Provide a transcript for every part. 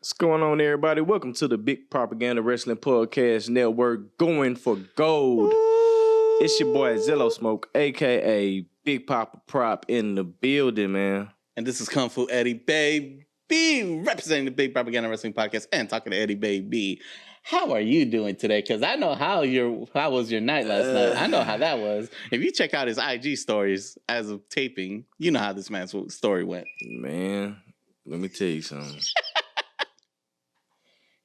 What's going on, everybody? Welcome to the Big Propaganda Wrestling Podcast Network, going for gold. It's your boy Zello Smoke, aka Big Papa Prop, in the building, man. And this is Kung Fu Eddie Baby, representing the Big Propaganda Wrestling Podcast and talking to Eddie Baby. How are you doing today? Because I know how was your night last night. I know how that was. If you check out his IG stories as of taping, you know how this man's story went. Man, let me tell you something.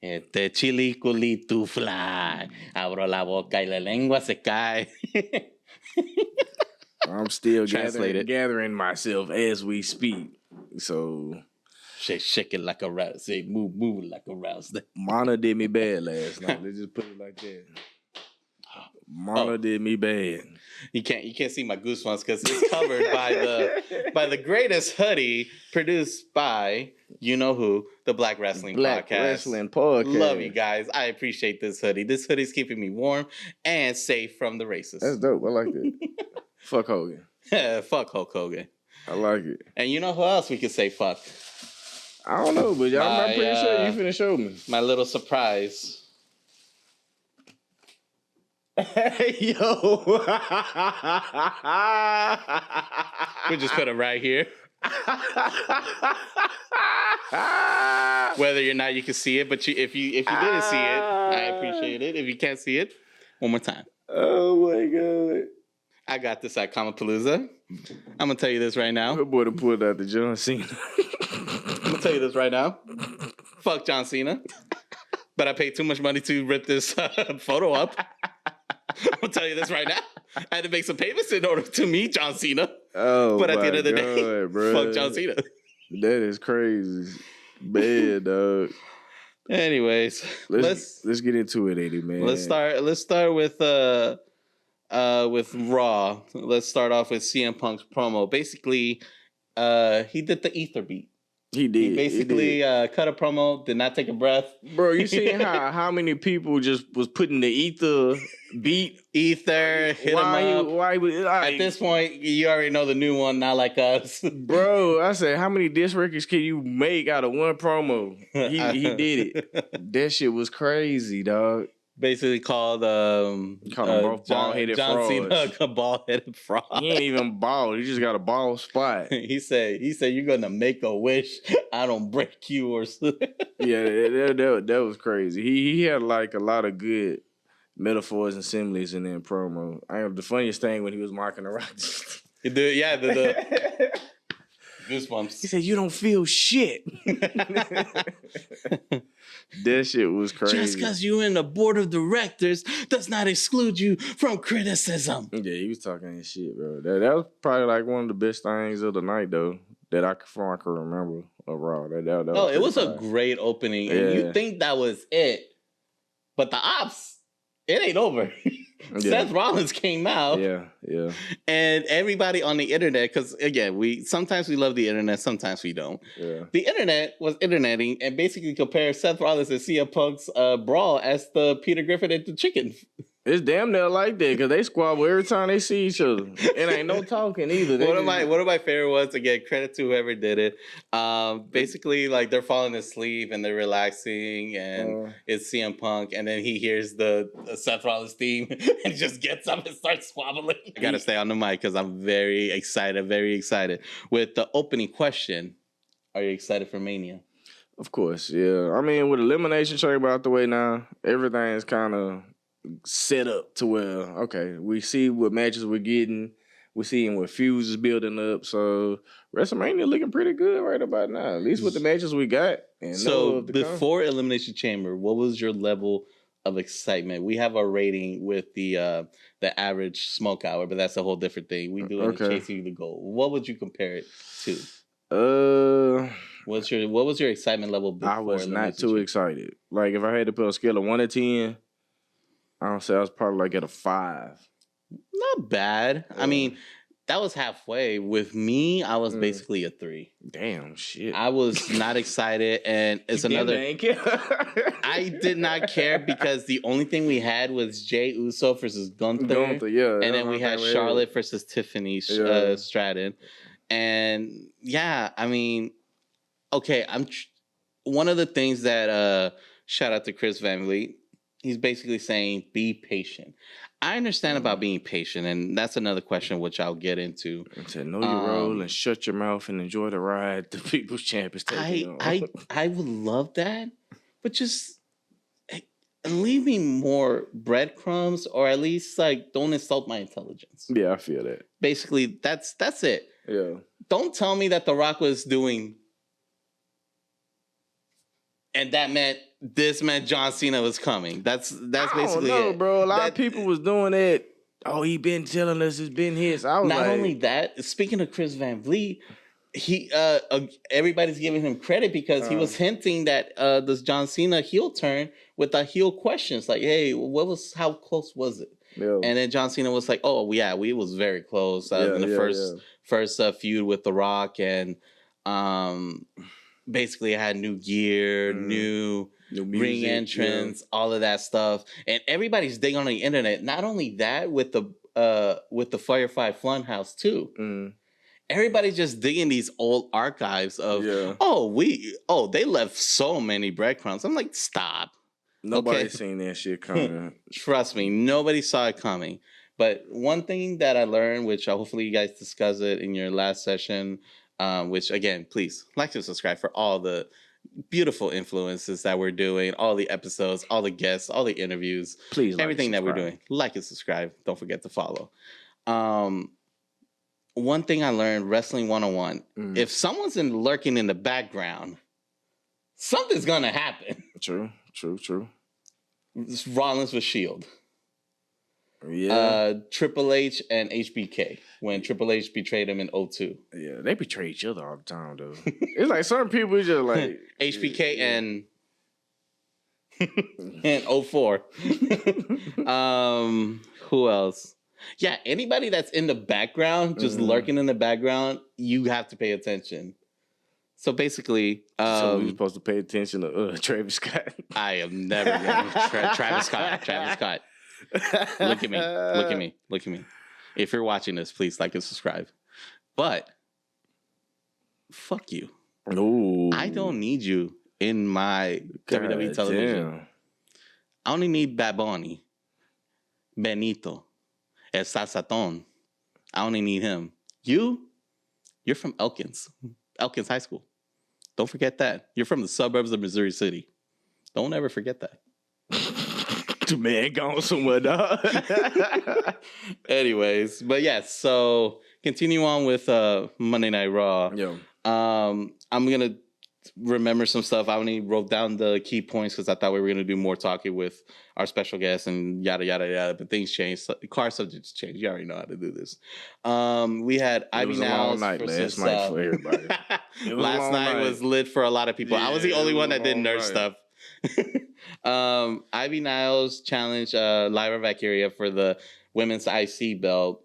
Este chili culito fly. Abro la boca y la lengua se cae. I'm still gathering myself as we speak. So shake it like a rouse. Say move like a rouse. Mana did me bad last night. Let's just put it like that. Mana did me bad. You can't see my goosebumps because it's covered by the greatest hoodie produced by you know who, the Black Wrestling Podcast. Love you guys. I appreciate this hoodie. This hoodie's keeping me warm and safe from the racists. That's dope. I like it. Fuck Hogan. Fuck Hulk Hogan. I like it. And you know who else we could say fuck? I don't know, but I'm pretty sure you finna show me. My little surprise. Hey, yo. We just put it right here. Whether or not you can see it, but if you didn't see it, I appreciate it. If you can't see it, one more time. Oh my god! I got this at Comapalooza. I'm gonna tell you this right now. That boy to pull out the John Cena. I'm gonna tell you this right now. Fuck John Cena. But I paid too much money to rip this photo up. I'm gonna tell you this right now. I had to make some payments in order to meet John Cena. Oh, but at the end of the day, bro. Fuck John Cena. That is crazy. Bad, dog. Anyways, let's get into it, Eddie, man. Let's start with Raw. Let's start off with CM Punk's promo. Basically, he did the ether beat. He did. He basically cut a promo, did not take a breath. Bro, you seen how many people just was putting the ether beat? Ether, hit him up. At this point, you already know the new one, not like us. Bro, I said, how many disc records can you make out of one promo? He did it. That shit was crazy, dog. Basically called both bald-headed John frauds. Cena a bald-headed fraud. He ain't even bald. He just got a bald spot. he said you're gonna make a wish. I don't break you or something. Yeah, that was crazy. He had like a lot of good metaphors and similes in that promo. The funniest thing when he was mocking the Rock. the goosebumps. He said, "You don't feel shit." That shit was crazy. Just because you're in the board of directors does not exclude you from criticism. Yeah, he was talking that shit, bro. That was probably like one of the best things of the night, though, that I can remember of Raw. It was a great opening. Yeah. And you think that was it, but the ops, it ain't over. Yeah. Seth Rollins came out. Yeah. And everybody on the internet, because again, sometimes we love the internet, sometimes we don't. Yeah. The internet was interneting and basically compared Seth Rollins and CM Punk's brawl as the Peter Griffin and the chicken. It's damn near like that because they squabble every time they see each other. It ain't no talking either. One of my favorite ones, again, credit to whoever did it. Basically, like they're falling asleep and they're relaxing, and it's CM Punk, and then he hears the Seth Rollins theme and he just gets up and starts squabbling. I gotta stay on the mic because I'm very excited with the opening question. Are you excited for Mania? Of course, yeah. I mean, with Elimination Chamber out the way now, everything is kind of set up to where, okay, we see what matches we're getting. We're seeing what feuds is building up. So WrestleMania looking pretty good right about now, at least with the matches we got. And so before Elimination Chamber, what was your level of excitement? We have a rating with the average smoke hour, but that's a whole different thing. We do it in Chasing the Goal. What would you compare it to? What was your excitement level before? I was not too excited. Like if I had to put a scale of 1 to 10, I don't say I was probably like at a 5. Not bad. I mean, that was halfway. With me, I was basically a 3. Damn shit. I was not excited, and it's another. I did not care because the only thing we had was Jey Uso versus Gunther, yeah, and then we had Charlotte versus Tiffany Stratton, and yeah, I mean, okay, one of the things that shout out to Chris Van Vliet, he's basically saying be patient. I understand about being patient, and that's another question which I'll get into. It said, know your role and shut your mouth and enjoy the ride the People's Champ is taking you on. I would love that, but just leave me more breadcrumbs, or at least like don't insult my intelligence. Yeah, I feel that. Basically, that's it. Yeah. Don't tell me that The Rock was doing, and that meant John Cena was coming. That's basically it, bro. A lot of people was doing that. Oh, he been telling us it's been his. I was not only that. Speaking of Chris Van Vliet, he everybody's giving him credit because he was hinting that this John Cena heel turn with the heel questions like, "Hey, how close was it?" Yeah. And then John Cena was like, "Oh, yeah, we was very close in the first feud with The Rock, and basically had new gear, new music, ring entrance, all of that stuff, and everybody's digging on the internet. Not only that, with the Firefly Funhouse too." Everybody's just digging these old archives of they left so many breadcrumbs. I'm like, stop. Nobody's seen that shit coming. Trust me, nobody saw it coming. But one thing that I learned, which hopefully you guys discussed it in your last session, which again, please like and subscribe for all the beautiful influences that we're doing, all the episodes, all the guests, all the interviews, please, everything that we're doing. Like and subscribe. Don't forget to follow. One thing I learned, Wrestling 101, if someone's lurking in the background, something's gonna happen. True. Rollins with Shield. Yeah. Triple H and HBK when Triple H betrayed him in 02. Yeah, they betray each other all the time though. It's like certain people just like HBK and 04. Who else? Yeah, anybody that's in the background, just lurking in the background, you have to pay attention. So basically, so we're supposed to pay attention to Travis Scott. I am never going to Travis Scott. Look at me. If you're watching this, please like and subscribe. But fuck you. Ooh. I don't need you in my WWE television. Damn. I only need Bad Bunny, Benito, El Salsatón. I only need him. You're from Elkins High School. Don't forget that. You're from the suburbs of Missouri City. Don't ever forget that. Man, gone somewhere, dog. Anyways, but yes, so continue on with Monday Night Raw. Yeah. I'm gonna remember some stuff. I only wrote down the key points because I thought we were gonna do more talking with our special guest and yada yada yada. But things changed. Car subjects changed. You already know how to do this. We had Ivy Niles versus, last night for everybody. Last night was lit for a lot of people. Yeah, I was the only one that did nerd stuff. Ivy Niles challenged Lyra Valkyria for the women's IC belt.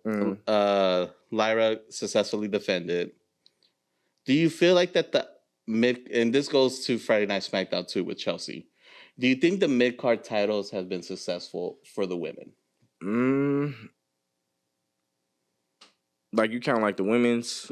Lyra successfully defended. Do you feel like that and this goes to Friday Night Smackdown too with Chelsea. Do you think the mid-card titles have been successful for the women? Like you count like the women's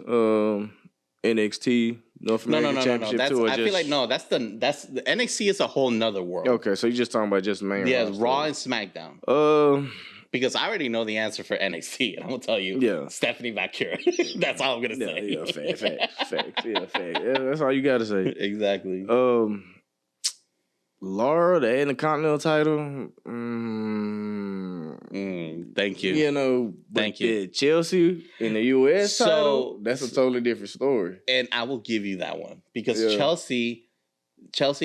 NXT North American Championship too? I feel like that's the NXT is a whole nother world. Okay, so you're just talking about just main. Yeah, Raw and SmackDown. Because I already know the answer for NXT, and I'm gonna tell you, Stephanie Valkyria. That's all I'm gonna say. Yeah, fact. Yeah, that's all you gotta say. Exactly. Laura, the Intercontinental title. Thank you. You know, thank you. Chelsea in the US title. That's a totally different story. And I will give you that one because Chelsea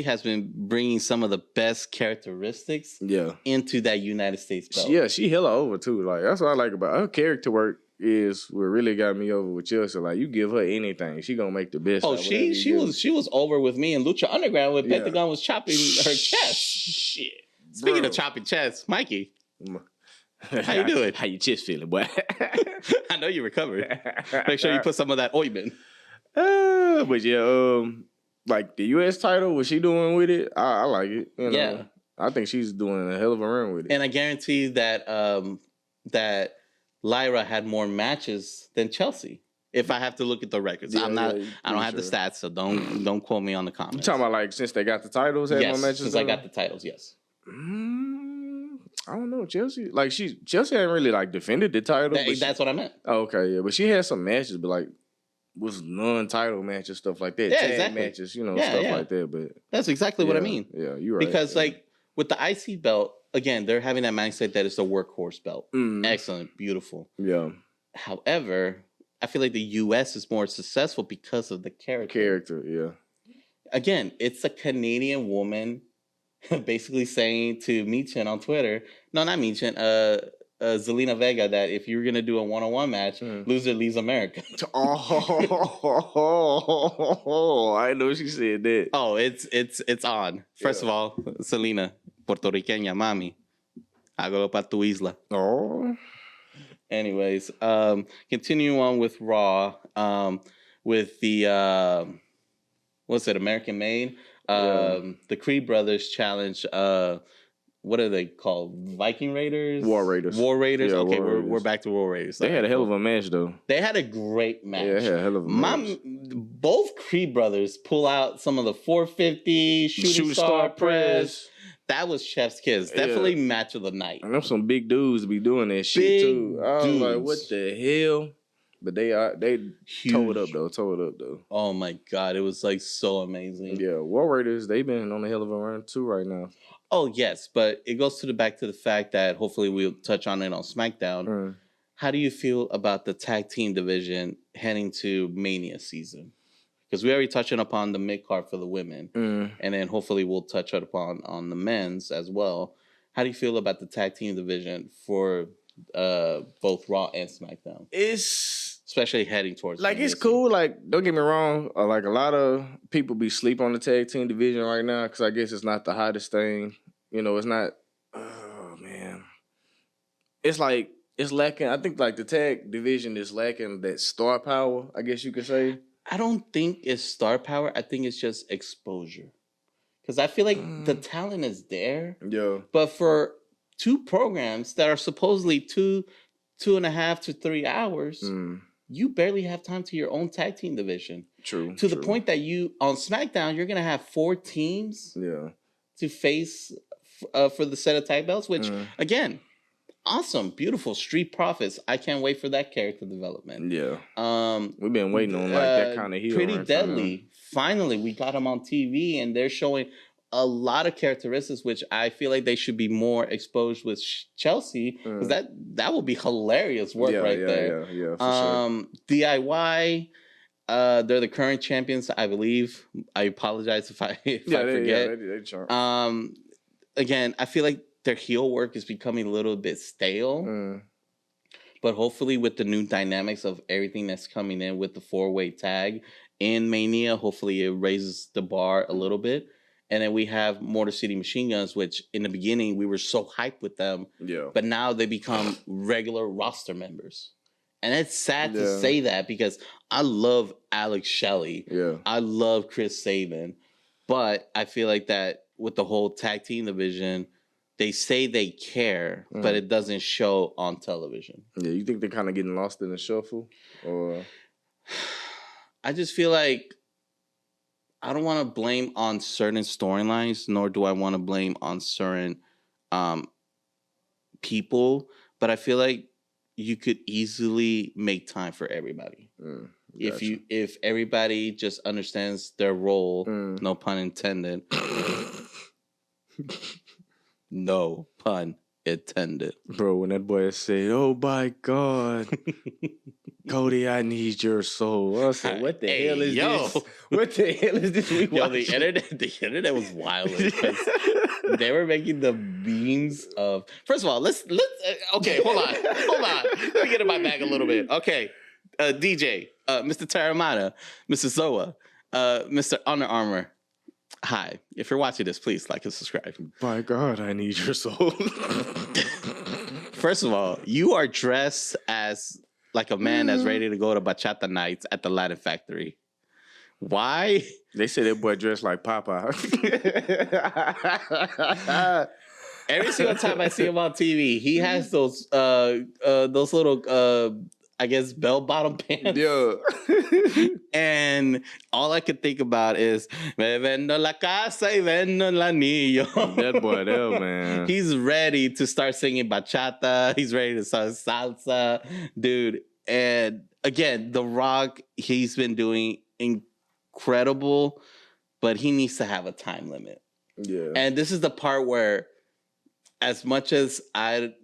has been bringing some of the best characteristics into that United States belt. Yeah, she hella over too. Like that's what I like about her character work is what really got me over with Chelsea. Like you give her anything, she gonna make the best. Oh, she was over with me in Lucha Underground when Pentagon was chopping her chest. Shit. Speaking of chopping chest, Mikey. How you doing? How you chest feeling, boy? I know you recovered. Make sure you put some of that ointment. But yeah, like the U.S. title, what she doing with it? I like it. You know? Yeah, I think she's doing a hell of a run with it. And I guarantee that that Lyra had more matches than Chelsea. If I have to look at the records, Yeah, I'm not. yeah, I don't have the stats, so don't quote me on the You comments. talking about like since they got the titles, had yes, more matches? since I got the titles, yes. I don't know, Chelsea. Like Chelsea hadn't really like defended the title. That's what I meant. Oh, okay, yeah, but she had some matches, but like was non-title matches, stuff like that. Yeah, Tag exactly. matches, stuff like that. But that's exactly what I mean. Yeah, you're right. Because like with the IC belt, again, they're having that mindset that it's a workhorse belt. Excellent, beautiful. Yeah. However, I feel like the US is more successful because of the character. Yeah. Again, it's a Canadian woman basically saying to Michin on Twitter, no, not Michin, Zelina Vega, that if you're gonna do a one-on-one match, loser leaves America. I know she said that. Oh, it's on. First of all, Zelina, Puertorriqueña, mami, hágalo pa tu isla. Oh. Anyways, continue on with Raw, with the what's it, American Made? The Creed Brothers challenge. What are they called? Viking Raiders? War Raiders. War Raiders. Yeah, okay, War Raiders. We're back to War Raiders. They had a hell of a match though. They had a great match. Yeah, they had a hell of a match. Both Creed Brothers pull out some of the 450 shooting star press. That was Chef's Kiss. Definitely match of the night. And there's some big dudes be doing that shit too. I was like, what the hell? But they tore it up though. Oh my God, it was like so amazing. Yeah, War Raiders, they've been on a hell of a run too right now. Oh yes, but it goes back to the fact that hopefully we'll touch on it on Smackdown. How do you feel about the tag team division heading to Mania season? Because we already touched upon the mid-card for the women. And then hopefully we'll touch upon on the men's as well. How do you feel about the tag team division for both Raw and SmackDown? Especially heading towards like it's cool. Like, don't get me wrong. Like a lot of people be sleep on the tag team division right now because I guess it's not the hottest thing. It's not. Oh man, it's like it's lacking. I think like the tag division is lacking that star power. I guess you could say. I don't think it's star power. I think it's just exposure. Because I feel like the talent is there. Yeah. But for two programs that are supposedly 2.5 to 3 hours, you barely have time to your own tag team division. True. To the point that on SmackDown, you're going to have 4 teams to face for the set of tag belts, which, again, awesome, beautiful. Street Profits. I can't wait for that character development. Yeah. We've been waiting on like that kind of heel. Pretty Deadly. Finally, we got him on TV, and they're showing a lot of characteristics, which I feel like they should be more exposed with Chelsea, because that will be hilarious work there. Yeah, for sure. DIY. They're the current champions, I believe. I apologize if I forget. Yeah, they again, I feel like their heel work is becoming a little bit stale. But hopefully with the new dynamics of everything that's coming in with the 4-way tag in Mania, hopefully it raises the bar a little bit. And then we have Motor City Machine Guns, which in the beginning we were so hyped with them. Yeah. But now they become regular roster members. And it's sad to say that because I love Alex Shelley. Yeah. I love Chris Sabin. But I feel like that with the whole tag team division, they say they care, but it doesn't show on television. Yeah, you think they're kind of getting lost in the shuffle? Or I just feel like I don't want to blame on certain storylines, nor do I want to blame on certain people, but I feel like you could easily make time for everybody. Gotcha. If everybody just understands their role, no pun intended. No pun intended. Bro, when that boy said, "Oh my God, Cody, I need your soul," I said, "What the hell is this? What the hell is this?" The internet was wild. They were making the memes of. First of all, let's. Okay, hold on. Let me get in my bag a little bit. Okay, DJ, Mr. Taramana, Mr. Zoa, Mr. Under Armour. Hi, if you're watching this, please like and subscribe. By God, I need your soul. First of all, you are dressed as like a man that's ready to go to bachata nights at the Latin Factory. Why? They say that boy dressed like Popeye. Every single time I see him on TV, he has those little I guess, bell-bottom pants. Yeah. And all I could think about is me vendo la casa y vendo el anillo. That boy there, man. He's ready to start singing bachata. He's ready to start salsa, dude. And again, The Rock, he's been doing incredible, but he needs to have a time limit. Yeah. And this is the part where, as much as I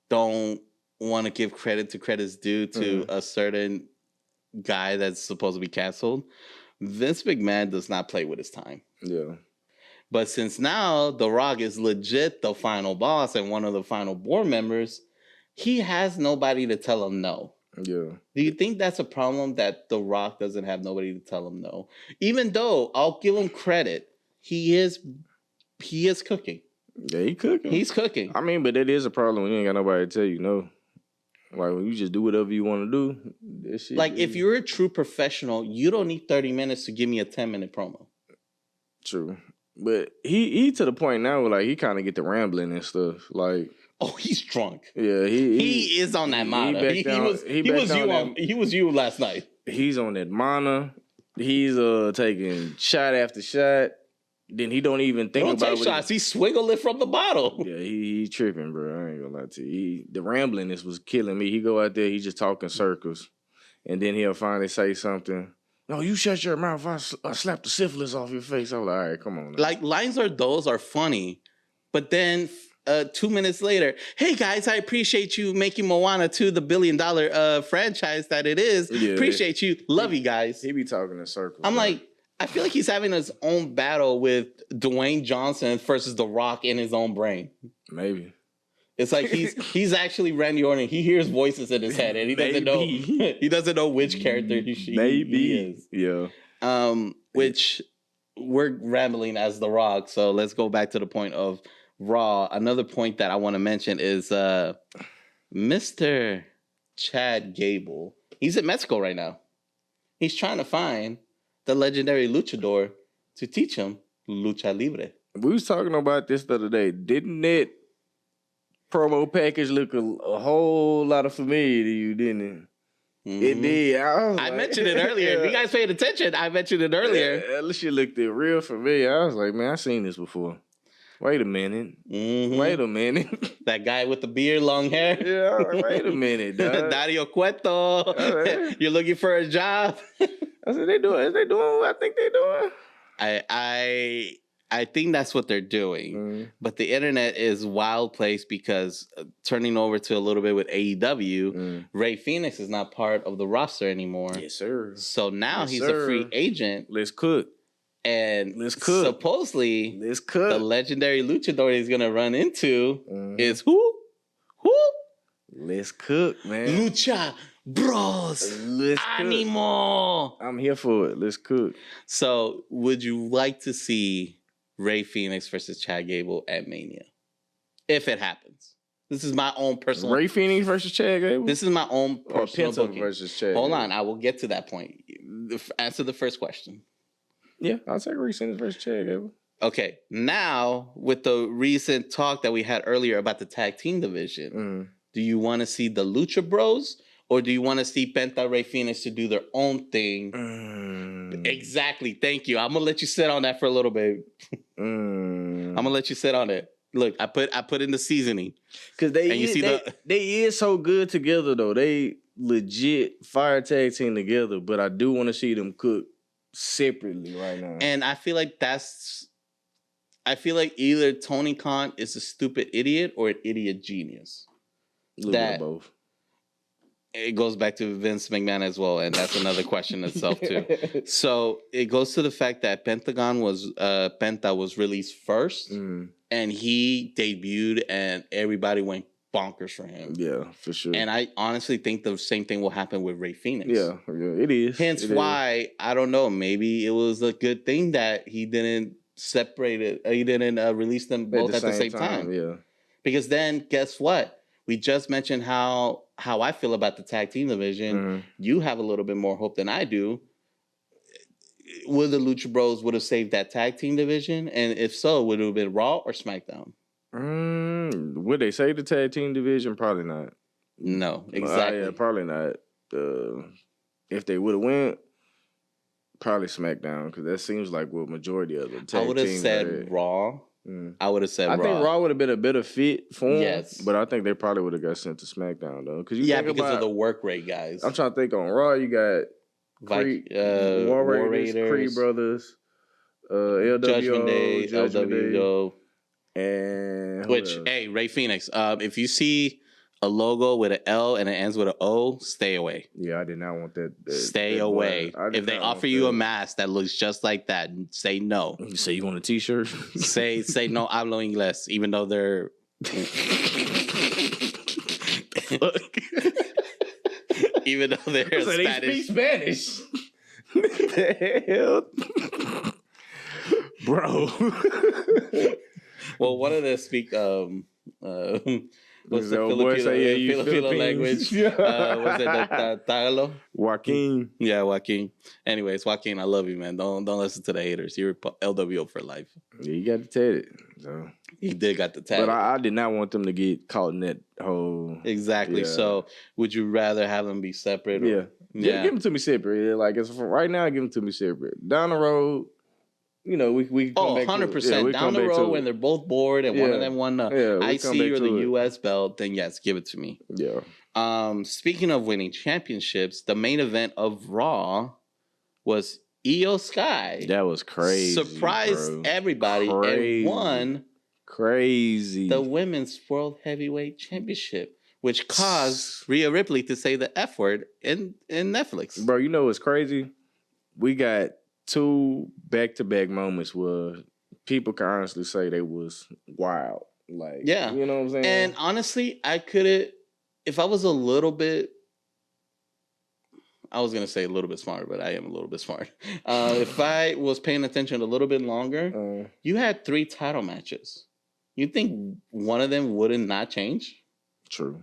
don't want to give credit to credit's due to a certain guy that's supposed to be canceled, Vince McMahon does not play with his time. Yeah. But since now The Rock is legit the final boss and one of the final board members, he has nobody to tell him no. Yeah. Do you think that's a problem that The Rock doesn't have nobody to tell him no? Even though I'll give him credit, he is cooking. Yeah, he cooking. He's cooking. I mean, but it is a problem when you ain't got nobody to tell you no. Like, when you just do whatever you want to do, this shit. Like, if you're a true professional, you don't need 30 minutes to give me a 10-minute promo. True. But he to the point now where, like, he kind of get the rambling and stuff. Like, oh, he's drunk. Yeah, he is on that mana. He was you last night. He's on that mana. He's taking shot after shot. Then he don't even think about take shots. He swiggle it from the bottle. Yeah, he tripping, bro. I ain't gonna lie to you. The ramblingness was killing me. He go out there, he just talking circles, and then he'll finally say something. No, you shut your mouth. I slap the syphilis off your face. I was like, all right, come on. Now. Like, lines those are funny, but then 2 minutes later, hey guys, I appreciate you making Moana 2 the $1 billion franchise that it is. Yeah, appreciate you. Love you guys. He be talking in circles. I'm like, I feel like he's having his own battle with Dwayne Johnson versus The Rock in his own brain. Maybe. It's like he's actually Randy Orton. He hears voices in his head, and he doesn't know which character he is. Yeah. Which we're rambling as The Rock, so let's go back to the point of Raw. Another point that I want to mention is Mr. Chad Gable. He's in Mexico right now. He's trying to find the legendary luchador to teach him lucha libre. We was talking about this the other day. Didn't that promo package look a whole lot of familiar to you, didn't it? Mm-hmm. It did. I mentioned it earlier. If you guys paid attention, I mentioned it earlier. Yeah, that shit looked real familiar. I was like, man, I've seen this before. Wait a minute. Mm-hmm. Wait a minute. That guy with the beard, long hair. Yeah, wait a minute, dog. Dario Cueto. You're looking for a job. I said, they doing what I think they're doing. I think that's what they're doing. Mm-hmm. But the internet is a wild place because turning over to a little bit with AEW, Rey Fénix is not part of the roster anymore. Yes, sir. So now he's a free agent. Let's cook. And supposedly, the legendary luchador he's going to run into is who? Let's cook, man. Lucha Bros. Let's Animo. I'm here for it. Let's cook. So, would you like to see Rey Fénix versus Chad Gable at Mania? If it happens. This is my own personal... Rey Fénix versus Chad Gable? This is my own personal booking. Versus Chad Hold on, I will get to that point. Answer the first question. Yeah, I'll take Rey Fénix versus Chad Gable. Okay, now with the recent talk that we had earlier about the tag team division, do you want to see the Lucha Bros or do you want to see Penta Rey Fénix to do their own thing? Exactly. Thank you. I'm gonna let you sit on that for a little bit. I'm gonna let you sit on it. Look, I put in the seasoning because they is so good together though. They legit fire tag team together, but I do want to see them cook separately right now. And I feel like either Tony Khan is a stupid idiot or an idiot genius. A little bit of both. It goes back to Vince McMahon as well, and that's another question itself too. So it goes to the fact that Penta was released first, and he debuted, and everybody went bonkers for him. Yeah, for sure. And I honestly think the same thing will happen with Rey Fénix. Yeah, it is. Hence why, I don't know, maybe it was a good thing that he didn't separate it. He didn't release them both at the same time. Yeah. Because then, guess what? We just mentioned how I feel about the tag team division. You have a little bit more hope than I do. Would the Lucha Bros would have saved that tag team division? And if so, would it have been Raw or SmackDown? Would they save the tag team division? Probably not. No, exactly. Yeah, probably not. if they would have went, probably SmackDown, because that seems like what majority of the tag I would have teams said are at. Raw. I would have said I Raw. think Raw would have been a better fit for them. Yes. But I think they probably would have got sent to SmackDown, though. Because of the work rate, guys. I'm trying to think on Raw, you got War Raiders, Creed Brothers, LWO, Judgment Day, LWO. And hey, Ray Phoenix, if you see a logo with an L and it ends with an O, stay away. Yeah, I did not want that. Stay away. If they offer you a mask that looks just like that, say no. You say you want a T-shirt? say no hablo inglés, even though they're... even though they're so Spanish. They speak Spanish. The hell? Bro. Well, one of them speak... what's the Filipino language? Was it Tagalog? Joaquin. Yeah, Joaquin. Anyways, Joaquin, I love you, man. Don't listen to the haters. You're LWO for life. Yeah, you got to tell it. So. He did got the tag. But I did not want them to get caught in that whole... Exactly. Yeah. So, would you rather have them be separate? Or... Yeah. Give them to me separate. Like, right now, give them to me separate. Down the road... You know, we come back 100%. Down the road when they're both bored and one of them won the IC or the US belt, then yes, give it to me. Yeah. Speaking of winning championships, the main event of Raw was Io Sky. That was crazy. Surprised everybody and won the Women's World Heavyweight Championship, which caused Rhea Ripley to say the F word in Netflix. Bro, you know what's crazy? We got 2 back-to-back moments where people can honestly say they was wild. Like, you know what I'm saying? And honestly, I couldn't, if I was a little bit, I was going to say a little bit smarter, but I am a little bit smart. If I was paying attention a little bit longer, you had 3 title matches. You think one of them wouldn't not change? True.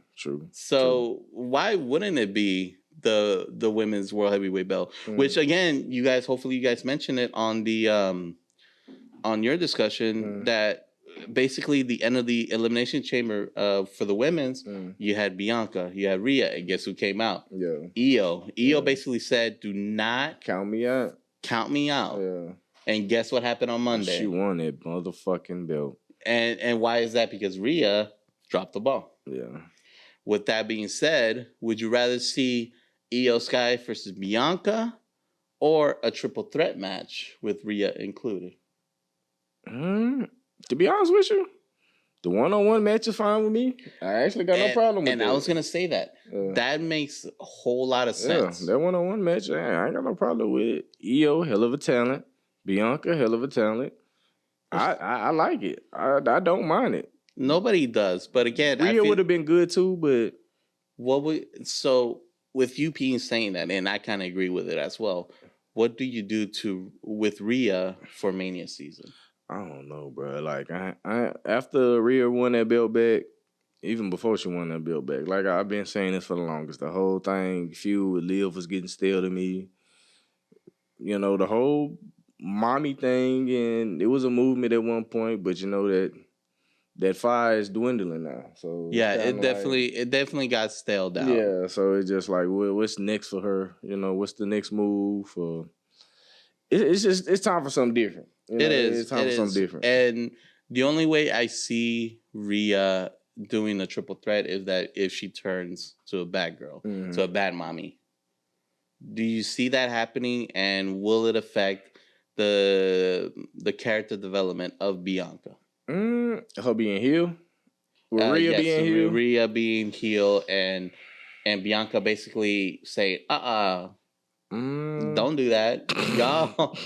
So why wouldn't it be the Women's World Heavyweight belt, which again, hopefully you guys mentioned it on the on your discussion that basically the end of the Elimination Chamber for the women's, you had Bianca, you had Rhea, and guess who came out? Io basically said, "Do not count me out." Yeah. And guess what happened on Monday? She won that motherfucking belt. And why is that? Because Rhea dropped the ball. Yeah. With that being said, would you rather see Io Sky versus Bianca or a triple threat match with Rhea included? To be honest with you, the one-on-one match is fine with me. I actually got no problem with that. And I was going to say that. That makes a whole lot of sense. Yeah, that one-on-one match, I ain't got no problem with it. Io, hell of a talent. Bianca, hell of a talent. I like it. I don't mind it. Nobody does. But again, Rhea would have been good too, but... So with you saying that, and I kind of agree with it as well, what do you do with Rhea for Mania season? I don't know, bro. Like, I after Rhea won that belt back, even before she won that belt back, like I've been saying this for the longest. The whole feud with Liv was getting stale to me. You know, the whole mommy thing, and it was a movement at one point, but you know that fire is dwindling now. So yeah, it definitely got stale down. Yeah, so it's just like, what's next for her? You know, what's the next move? It's time for something different. You know, it's time for something different. And the only way I see Rhea doing a triple threat is that if she turns to a bad girl, to a bad mommy. Do you see that happening, and will it affect the character development of Bianca? Her being heel? Rhea being heel? Rhea being heel and Bianca basically saying, don't do that. Y'all,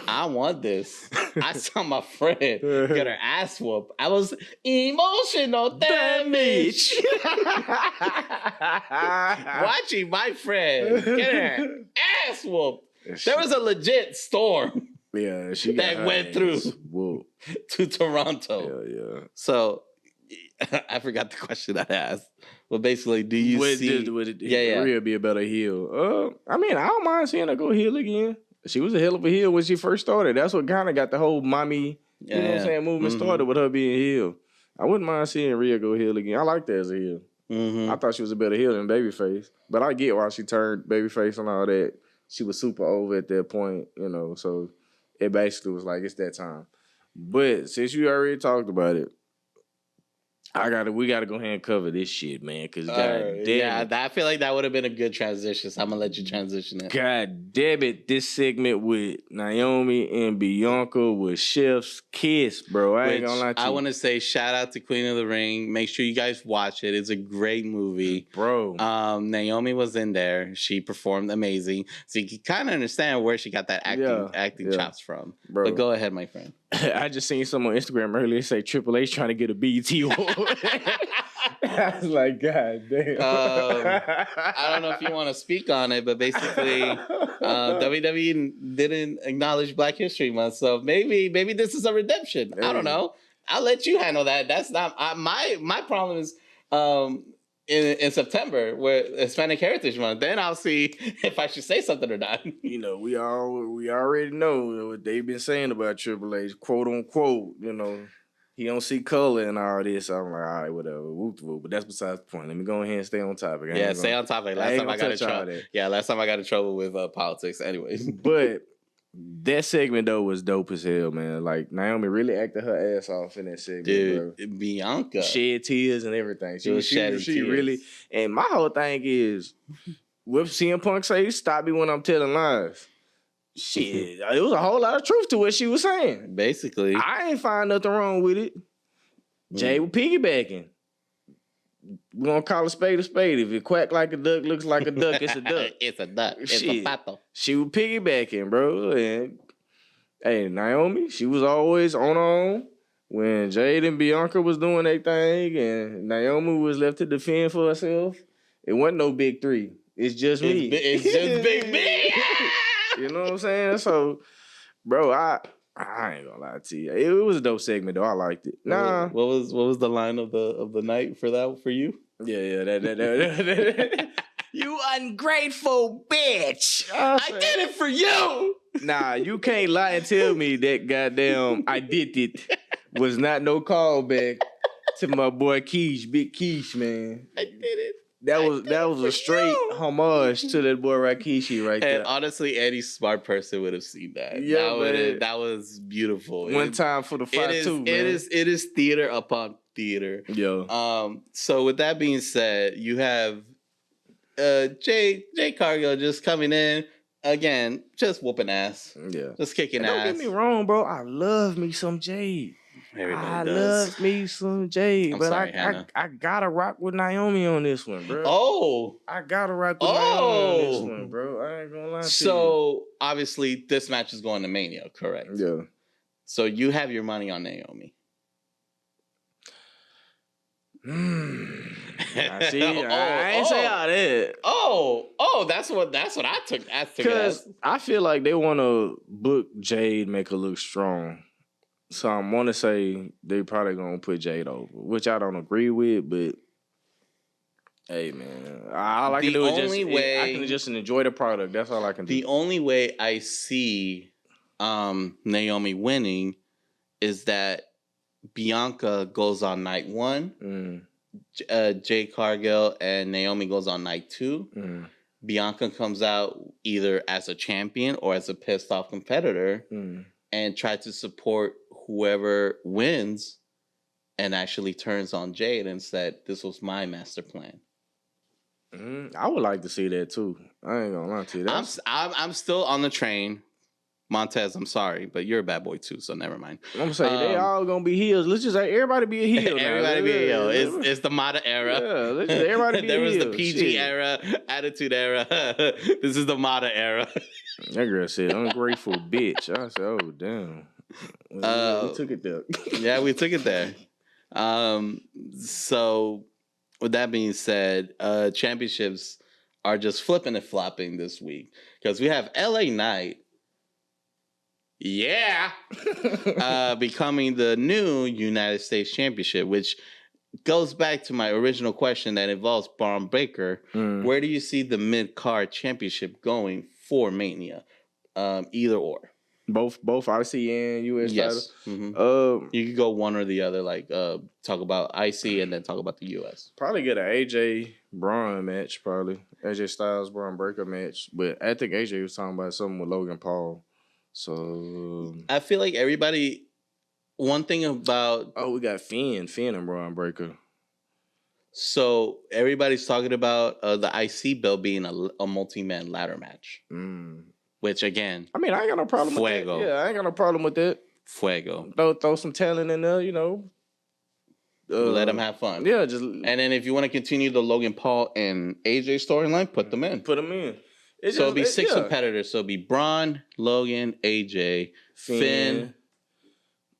I want this. I saw my friend get her ass whooped. I was emotional damage. Watching my friend get her ass whooped. There was a legit storm. Yeah, she that went through to Toronto. Yeah. So I forgot the question I asked. But basically, do you see Rhea be a better heel? I mean, I don't mind seeing her go heel again. She was a hell of a heel when she first started. That's what kind of got the whole mommy, you know what I'm saying, movement started with her being heel. I wouldn't mind seeing Rhea go heel again. I like that as a heel. Mm-hmm. I thought she was a better heel than Babyface, but I get why she turned Babyface and all that. She was super over at that point, you know. So it basically was like it's that time. But since you already talked about it, we gotta go ahead and cover this shit, man. Cause god damn it. I feel like that would have been a good transition. So I'm gonna let you transition it. God damn it, this segment with Naomi and Bianca was chef's kiss, bro. I ain't gonna lie to you. I want to say shout out to Queen of the Ring. Make sure you guys watch it. It's a great movie. Bro. Naomi was in there. She performed amazing. So you can kind of understand where she got that acting chops from. Bro. But go ahead, my friend. I just seen some on Instagram earlier say Triple H trying to get a BET award. I was like, God damn. I don't know if you want to speak on it, but basically, WWE didn't acknowledge Black History Month, so maybe this is a redemption. Hey. I don't know. I'll let you handle that. That's not my problem. Is in September, where Hispanic Heritage Month, then I'll see if I should say something or not. You know, we already know what they've been saying about Triple H, quote unquote. You know, he don't see color and all this. I'm like, all right, whatever, whoop whoop. But that's besides the point. Let me go ahead and stay on topic. Stay on topic. Last time I got in trouble with politics. Anyways, but that segment though was dope as hell, man. Like Naomi really acted her ass off in that segment, dude. Bro. Bianca shed tears and everything. She really. And my whole thing is, with CM Punk say, "Stop me when I'm telling lies." Shit, it was a whole lot of truth to what she was saying. Basically, I ain't find nothing wrong with it. Jay was piggybacking. We're gonna call a spade a spade. If it quack like a duck, looks like a duck, it's a duck. It's a duck. It's a pato. She was piggybacking, bro. And hey, Naomi, she was always on her own. When Jade and Bianca was doing their thing and Naomi was left to defend for herself, it wasn't no big three. It's just me. It's just big me. You know what I'm saying? So, bro, I ain't gonna lie to you. It was a dope segment though. I liked it. Nah. What was the line of the night for you? Yeah. That. You ungrateful bitch. I did it for you. Nah, you can't lie and tell me that goddamn I did it was not no callback to my boy Keish, Big Keish, man. I did it. That was a straight homage to that boy Rikishi right there. And honestly, any smart person would have seen that. Yeah, that was beautiful. One time for the fight too, man. It is theater upon theater. Yo. So with that being said, you have Jay Cargill just coming in again, just whooping ass. Yeah. Just kicking ass. Don't get me wrong, bro. I love me some Jade. Everybody love me some Jade, but sorry, I gotta rock with Naomi on this one, bro. Oh, I gotta rock with Naomi on this one, bro. I ain't gonna lie to you. So obviously, this match is going to Mania, correct? Yeah. So you have your money on Naomi. I see. I ain't say all that. Oh, that's what I took. Because I feel like they want to book Jade, make her look strong. So I want to say they probably gonna put Jade over, which I don't agree with. But hey, man, all I can do is just enjoy the product. That's all I can do. The only way I see Naomi winning is that Bianca goes on night 1. Jay Cargill and Naomi goes on night 2. Bianca comes out either as a champion or as a pissed off competitor and tries to support whoever wins and actually turns on Jade and said, "This was my master plan." I would like to see that too. I ain't gonna lie to you. I'm still on the train. Montez, I'm sorry, but you're a bad boy too, so never mind. I'm saying they all gonna be heels. Let's just say everybody be a heel. Everybody be a heel. It's the Mata era. Yeah, let's just everybody be there a was heel. The PG era, Attitude era. This is the Mata era. That girl said, "Ungrateful bitch." I said, "Oh damn." We took it there. Yeah, we took it there. So, with that being said, championships are just flipping and flopping this week because we have LA Knight. Yeah, becoming the new United States Championship, which goes back to my original question that involves Braun Breaker. Where do you see the mid-card championship going for Mania? Either or. Both IC and US Yes. title. You could go one or the other. Like talk about IC and then talk about the US. Probably get an AJ Braun match. Probably AJ Styles Braun Breaker match. But I think AJ was talking about something with Logan Paul. So I feel like everybody. One thing about we got Finn and Braun Breaker. So everybody's talking about the IC belt being a multi-man ladder match. Which again, I mean, I ain't got no problem Fuego. with that. Yeah, I ain't got no problem with that. Fuego. Throw some talent in there, you know. Let them have fun. Yeah, and then if you want to continue the Logan Paul and AJ storyline, put them in. Put them in. It'll be 6 competitors. So it'll be Braun, Logan, AJ, Finn.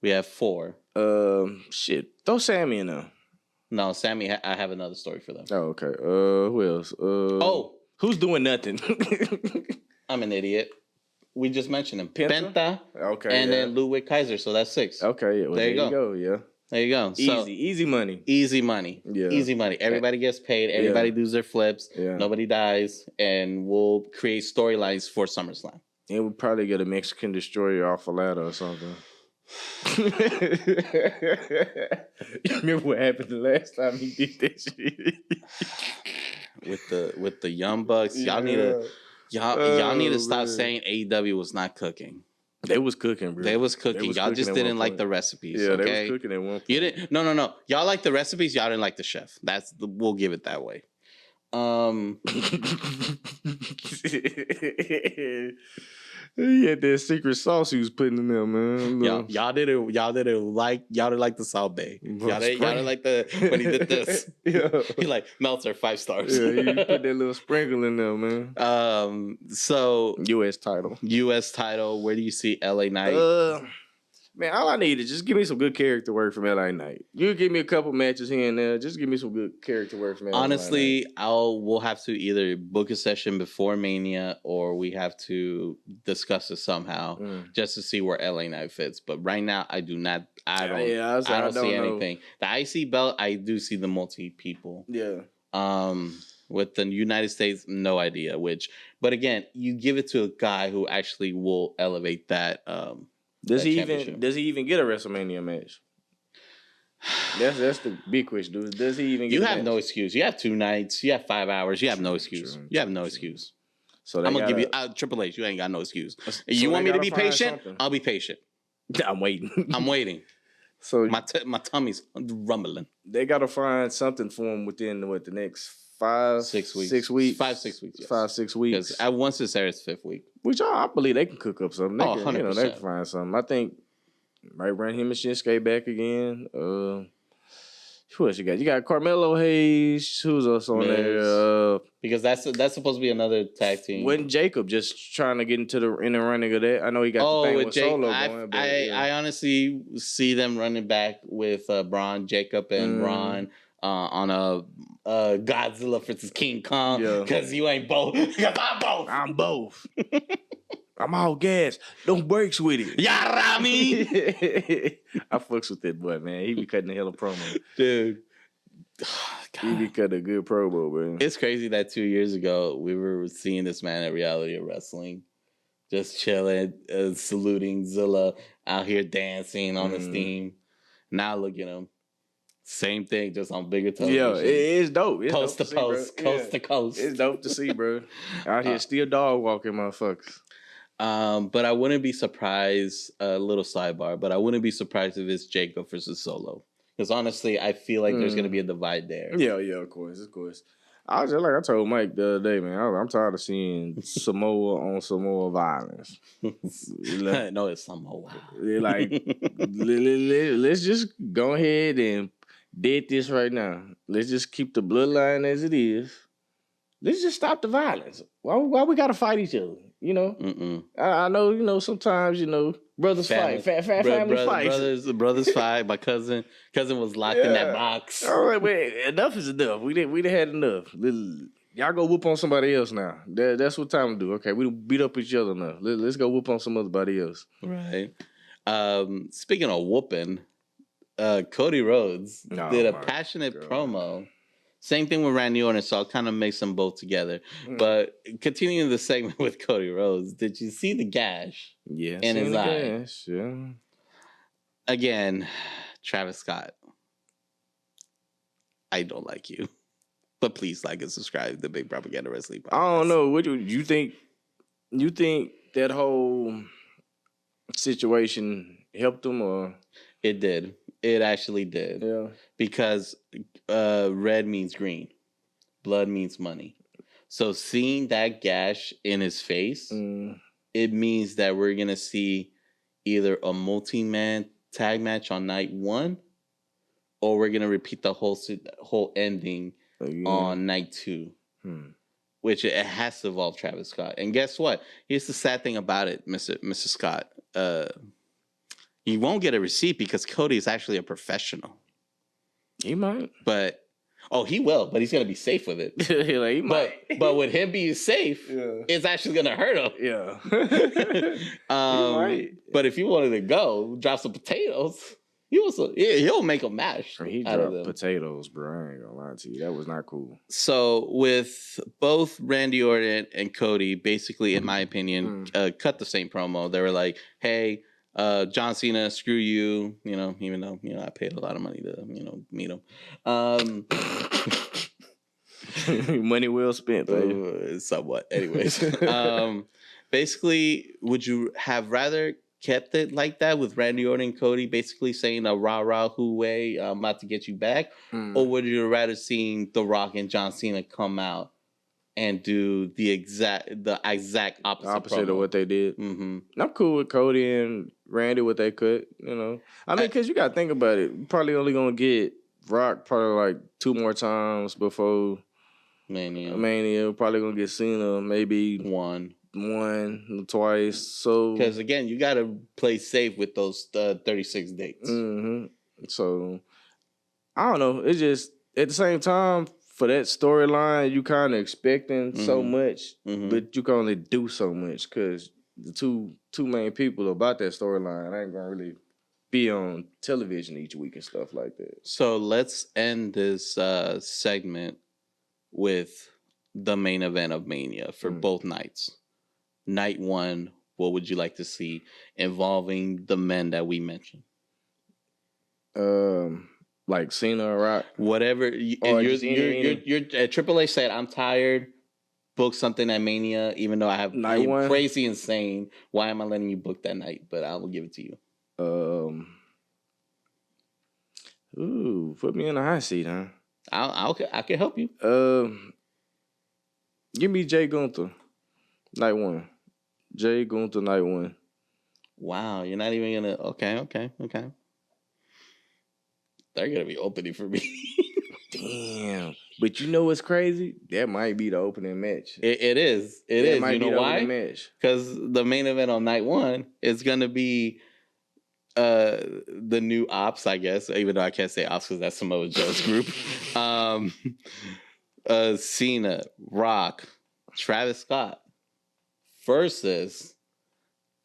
We have 4. Throw Sammy in there. No, Sammy, I have another story for them. Oh, okay. Who else? Who's doing nothing? I'm an idiot. We just mentioned him. Penta? Okay. And then Ludwig Kaiser, so that's 6. Okay, well, there you go. Yeah. There you go. Easy money. Easy money. Yeah. Easy money. Everybody gets paid. Everybody does their flips. Yeah. Nobody dies. And we'll create storylines for SummerSlam. And we'll probably get a Mexican destroyer off a ladder or something. You remember what happened the last time he did that shit? with the Young Bucks, y'all need to stop saying AEW was not cooking. They was cooking, bro. They was cooking. Y'all just didn't like the recipes. Yeah, okay? They was cooking at one point. You didn't. No. Y'all like the recipes. Y'all didn't like the chef. We'll give it that way. He had that secret sauce he was putting in there, man. Y'all didn't like the South Bay. Y'all didn't like when he did this. Yeah. He like Meltzer 5 stars. Yeah, he put that little sprinkle in there, man. So US title. Where do you see LA Knight? Man, all I need is just give me some good character work from LA Knight. You give me a couple matches here and there. Just give me some good character work from LA Knight. Honestly, we'll have to either book a session before Mania or we have to discuss it somehow just to see where LA Knight fits. But right now, I don't see anything. The IC belt, I do see the multi people. Yeah. With the United States, no idea but again, you give it to a guy who actually will elevate that. Does he even get a WrestleMania match? That's the big question, dude. Does he even get You have no excuse. You have 2 nights. You have 5 hours. You have no excuse. You have no excuse. So I'm going to give you Triple H. You ain't got no excuse. You want me to be patient? I'll be patient. I'm waiting. So my tummy's rumbling. They got to find something for him within the next 6 weeks. 6 weeks. 5, 6 weeks. Yes. 5, 6 weeks. Because once it's there, it's 5th week. Which I believe they can cook up something. They 100%. They can find something. I think might run him and Shinsuke back again. Who else you got? You got Carmelo Hayes. Who's else on there? Because that's supposed to be another tag team. Wasn't Jacob just trying to get into the inner running of that? I know he got the thing with Solo going. But I honestly see them running back with Braun, Jacob, and Ron on a Godzilla versus King Kong. Because you ain't both. Because I'm both. I'm all gas. Don't breaks with it. Yarami! I fucks with that boy, man. He be cutting the hell of promo. Dude. He be cutting a good promo, man. It's crazy that 2 years ago, we were seeing this man at Reality of Wrestling. Just chilling, saluting Zilla, out here dancing on his theme. Now look at him. Same thing, just on bigger television. Yeah, it's dope. It's post dope to post, coast to coast. It's dope to see, bro. Out here still dog walking motherfuckers. But I wouldn't be surprised, a little sidebar, but I wouldn't be surprised if it's Jacob versus Solo. Because honestly, I feel like there's going to be a divide there. Yeah, of course. I was just like I told Mike the other day, man, I'm tired of seeing Samoa on Samoa violence. No, it's Samoa. Like, let's just go ahead and dead this right now. Let's just keep the bloodline as it is. Let's just stop the violence. Why we gotta fight each other? You know? I know, sometimes, brothers fight. Family fights. Brothers fight. My cousin was locked in that box. All right, wait, enough is enough. We done had enough. Y'all go whoop on somebody else now. That's what time to do. Okay, we beat up each other now. Let's go whoop on somebody else. Right. Speaking of whooping, Cody Rhodes did a passionate promo Same thing with Randy Orton, so I'll kind of mix them both together. Mm. But continuing the segment with Cody Rhodes, did you see the gash in his eye? Gash, yeah. Again, Travis Scott, I don't like you. But please like and subscribe to the Big Propaganda Wrestling Podcast. I don't know. What do you think? You think that whole situation helped him, or it did? It actually did. Yeah. Because red means green, blood means money. So seeing that gash in his face, it means that we're gonna see either a multi-man tag match on night 1, or we're gonna repeat the whole ending on night 2. Which it has to involve Travis Scott. And guess what? Here's the sad thing about it, Mr. Scott. You won't get a receipt because Cody is actually a professional. He might. But he will, but he's gonna be safe with it. Like, he might. But with him being safe, it's actually gonna hurt him. Yeah. He might. But if you wanted to go, drop some potatoes. He'll make a mash. He dropped potatoes, bro. I ain't gonna lie to you. That was not cool. So with both Randy Orton and Cody, basically, in my opinion, cut the same promo. They were like, "Hey, John Cena, screw you." Even though I paid a lot of money to meet him. Money well spent, baby. Somewhat. Anyways, basically, would you have rather kept it like that with Randy Orton and Cody basically saying a rah rah hoo way, I'm about to get you back? Or would you rather seen The Rock and John Cena come out and do the exact opposite of what they did? I'm cool with Cody and Randy what they could, I mean, because you got to think about it. You're probably only going to get Rock probably like 2 more times before Mania. Probably going to get Cena maybe one, twice. So because again, you got to play safe with those 36 dates. So I don't know. It's just at the same time for that storyline, you kind of expecting so much, but you can only do so much because the two main people about that storyline ain't gonna really be on television each week and stuff like that. So let's end this segment with the main event of Mania for both nights. Night 1, what would you like to see involving the men that we mentioned? Like Cena or Rock, whatever. Triple H said, "I'm tired. Book something at Mania." Even though I have night 1, crazy insane. Why am I letting you book that night? But I will give it to you. Put me in the hot seat, huh? I can help you. Give me Jay Gunther, night 1. Jay Gunther, night 1. Wow, you're not even gonna. Okay. They're gonna be opening for me. Damn. But you know what's crazy? That might be the opening match. It is. It is. You know why? Because the main event on night 1 is gonna be the new Ops, I guess. Even though I can't say Ops because that's Samoa Joe's group. Cena, Rock, Travis Scott versus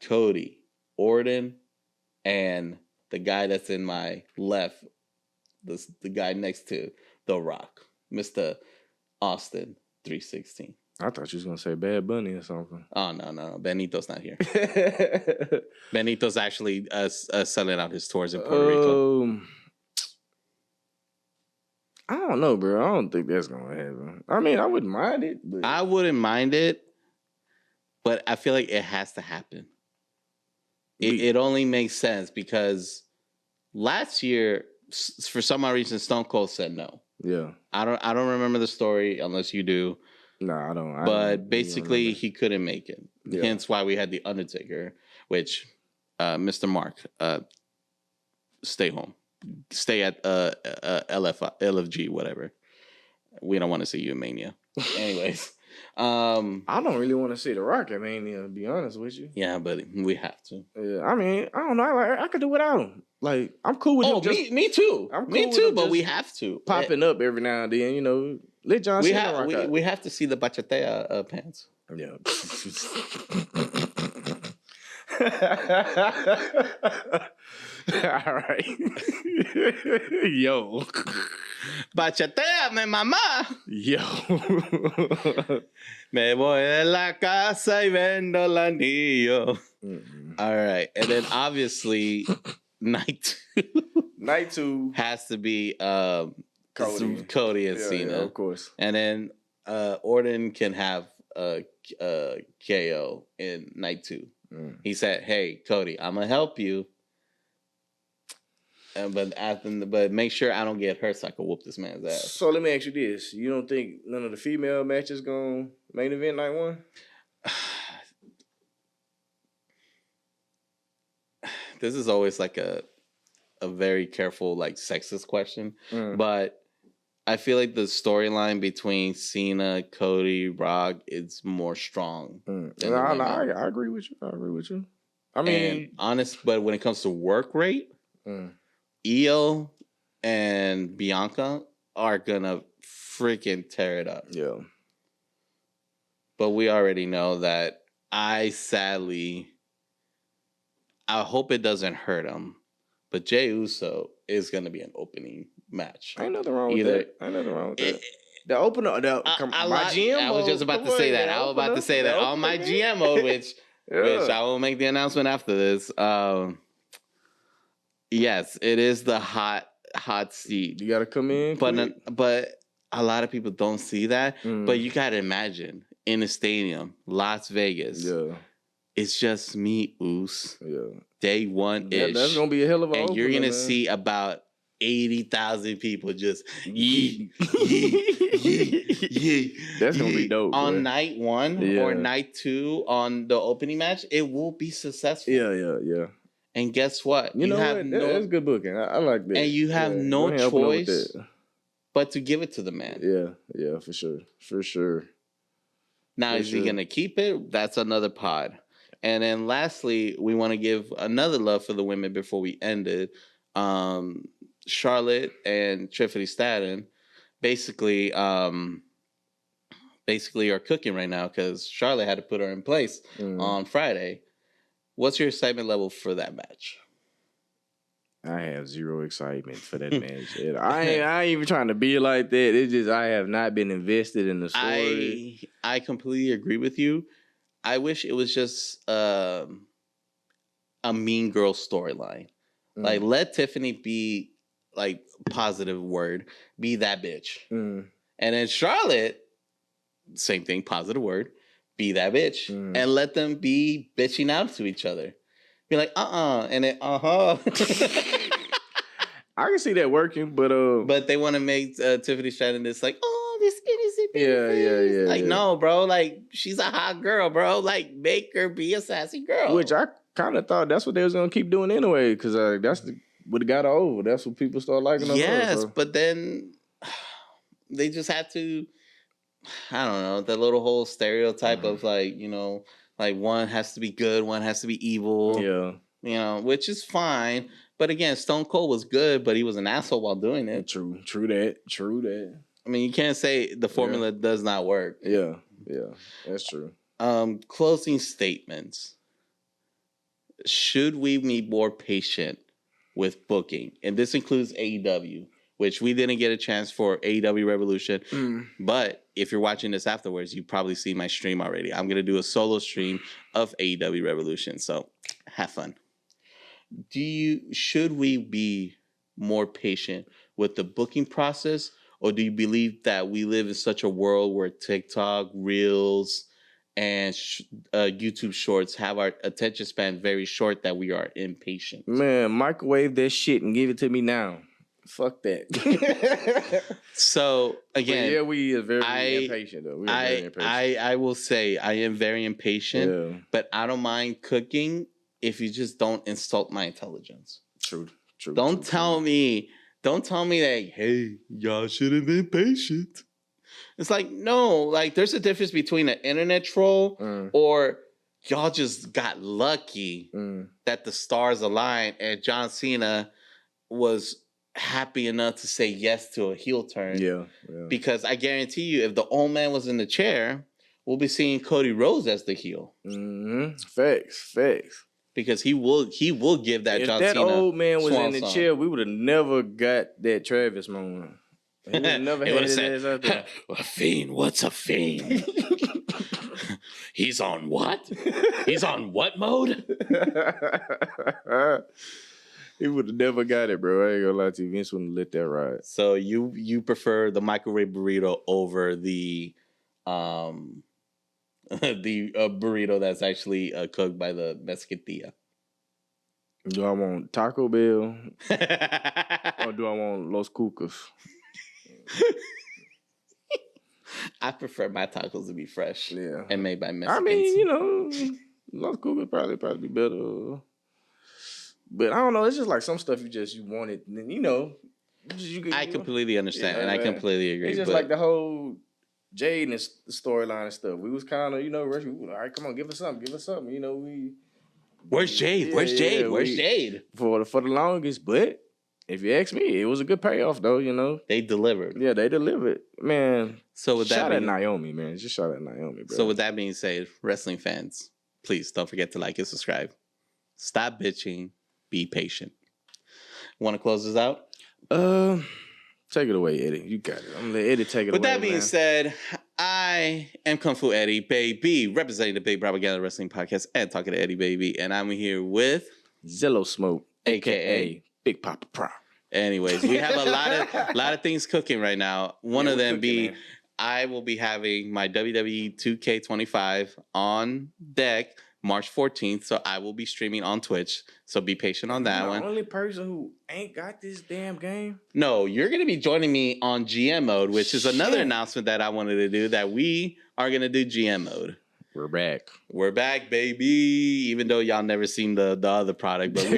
Cody, Orton, and the guy that's in my left, the guy next to The Rock, Mr. Austin 316. I thought you was going to say Bad Bunny or something. Oh, no. Benito's not here. Benito's actually selling out his tours in Puerto Rico. I don't know, bro. I don't think that's going to happen. I mean, I wouldn't mind it. But I wouldn't mind it, but I feel like it has to happen. It only makes sense because last year, for some odd reason, Stone Cold said no. Yeah. I don't remember the story unless you do. No, I don't. But basically, he couldn't make it. Yeah. Hence why we had The Undertaker, which, Mr. Mark, stay home. Stay at LFG, whatever. We don't want to see you in Mania. Anyways. I don't really want to see The Rock at Mania, to be honest with you. Yeah, but we have to. Yeah, I mean, I don't know. I could do without him. Like, I'm cool with him. Me too. Me too, but we have to. Popping up every now and then, let John Cena rock out. We have to see the bachatea pants. Yeah. All right. Yo. Bachateame, mamá. Yo. Me voy de la casa y vendo el anillo. All right. And then obviously, night 2 has to be Cody and Cena. Of course. And then Orton can have KO in night 2. He said, "Hey, Cody, I'm gonna help you, but make sure I don't get hurt so I can whoop this man's ass." So let me ask you this: you don't think none of the female matches gonna main event night 1? This is always like a very careful, like, sexist question, but I feel like the storyline between Cena, Cody, Rock is more strong. I agree with you. I mean, but when it comes to work rate, Io and Bianca are gonna freaking tear it up. Yeah. But we already know that I hope it doesn't hurt him, but Jey Uso is gonna be an opening match. Ain't nothing wrong with that. The opener, my GM mode. I was just about to say that. I was about to say that on my GM mode, which I will make the announcement after this. Yes, it is the hot seat. You got to come in. But a lot of people don't see that. But you got to imagine in a stadium, Las Vegas. Yeah. It's just me, Oos. Yeah. Day 1-ish. That's going to be a hell of a And opener, you're going to see about 80,000 people just yee. That's going to be dope. On boy. night 1 or night 2 on the opening match, it will be successful. Yeah. And guess what? You know what? That's good booking. I like that. And you have no choice but to give it to the man. Yeah, for sure. Now, is he going to keep it? That's another pod. And then lastly, we want to give another love for the women before we end it. Charlotte and Tiffany Stratton basically are cooking right now because Charlotte had to put her in place on Friday. What's your excitement level for that match? I have zero excitement for that match. I ain't even trying to be like that. It's just I have not been invested in the story. I completely agree with you. I wish it was just a mean girl storyline. Like, let Tiffany be, like, positive word, be that bitch. And then Charlotte, same thing, positive word, be that bitch. And let them be bitching out to each other. Be like, and then, I can see that working, but they want to make Tiffany Stratton this, like, this innocent baby. Yeah. Like, no, bro. Like, she's a hot girl, bro. Like, make her be a sassy girl. Which I kind of thought that's what they was gonna keep doing anyway, because that's what got her over. That's what people start liking. Yes, but then they just had to. I don't know, the little whole stereotype of, like, you know, like, one has to be good, one has to be evil. Yeah, you know, which is fine. But again, Stone Cold was good, but he was an asshole while doing it. True that. I mean, you can't say the formula does not work. Yeah, that's true. Closing statements. Should we be more patient with booking? And this includes AEW, which we didn't get a chance for AEW Revolution. But if you're watching this afterwards, you probably see my stream already. I'm going to do a solo stream of AEW Revolution. So have fun. Should we be more patient with the booking process? Or do you believe that we live in such a world where TikTok, Reels, and YouTube Shorts have our attention span very short that we are impatient? Man, microwave that shit and give it to me now. Fuck that. So, again... we are very impatient, though. I will say I am very impatient, but I don't mind cooking if you just don't insult my intelligence. True. Don't tell me that, hey, y'all should have been patient. It's like, no, like, there's a difference between an internet troll or y'all just got lucky that the stars aligned and John Cena was happy enough to say yes to a heel turn. Yeah. Because I guarantee you, if the old man was in the chair, we'll be seeing Cody Rhodes as the heel. Facts. Because he will give that John Cena. If that old man was in the song. chair, we would have never got that Travis moment. He would never had his ass out there. A fiend? What's a fiend? He's on what? He's on what mode? He would have never got it, bro. I ain't gonna lie to you. Vince wouldn't let that ride. So you prefer the microwave burrito over the burrito that's actually cooked by the Mexican tia? Do I want Taco Bell or do I want Los Cucas? I prefer my tacos to be fresh and made by Mexicans. I mean, you know, Los Cucas probably be better. But I don't know. It's just like some stuff you want it. And then, you know. I completely understand and I completely agree. It's just like the whole Jade and the storyline and stuff. We was kind of, you know, rushing. All right, come on, give us something. You know, Where's Jade? Where's Jade? Where's Jade? For the longest, but if you ask me, it was a good payoff though. You know, they delivered. Yeah, they delivered, man. So with that, shout at Naomi, man. Just shout at Naomi, bro. So with that being said, wrestling fans, please don't forget to like and subscribe. Stop bitching. Be patient. Want to close this out? Take it away, Eddie. You got it. I'm gonna let Eddie take it away. With that being said, I am Kung Fu Eddie, baby, representing the Big Propaganda Wrestling Podcast and talking to Eddie, baby. And I'm here with Zillow Smoke, aka Big Papa Pro. Anyways, we have a lot of things cooking right now. One of them man. I will be having my WWE 2K25 on deck March 14th, so I will be streaming on Twitch. So be patient on that one. The only person who ain't got this damn game? No, you're going to be joining me on GM mode, which is another announcement that I wanted to do, that we are going to do GM mode. We're back. We're back, baby. Even though y'all never seen the other product, but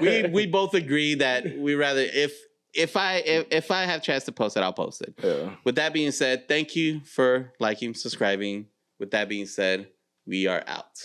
we both agree that we rather if I have a chance to post it, I'll post it. Yeah. With that being said, thank you for liking, subscribing. With that being said, we are out.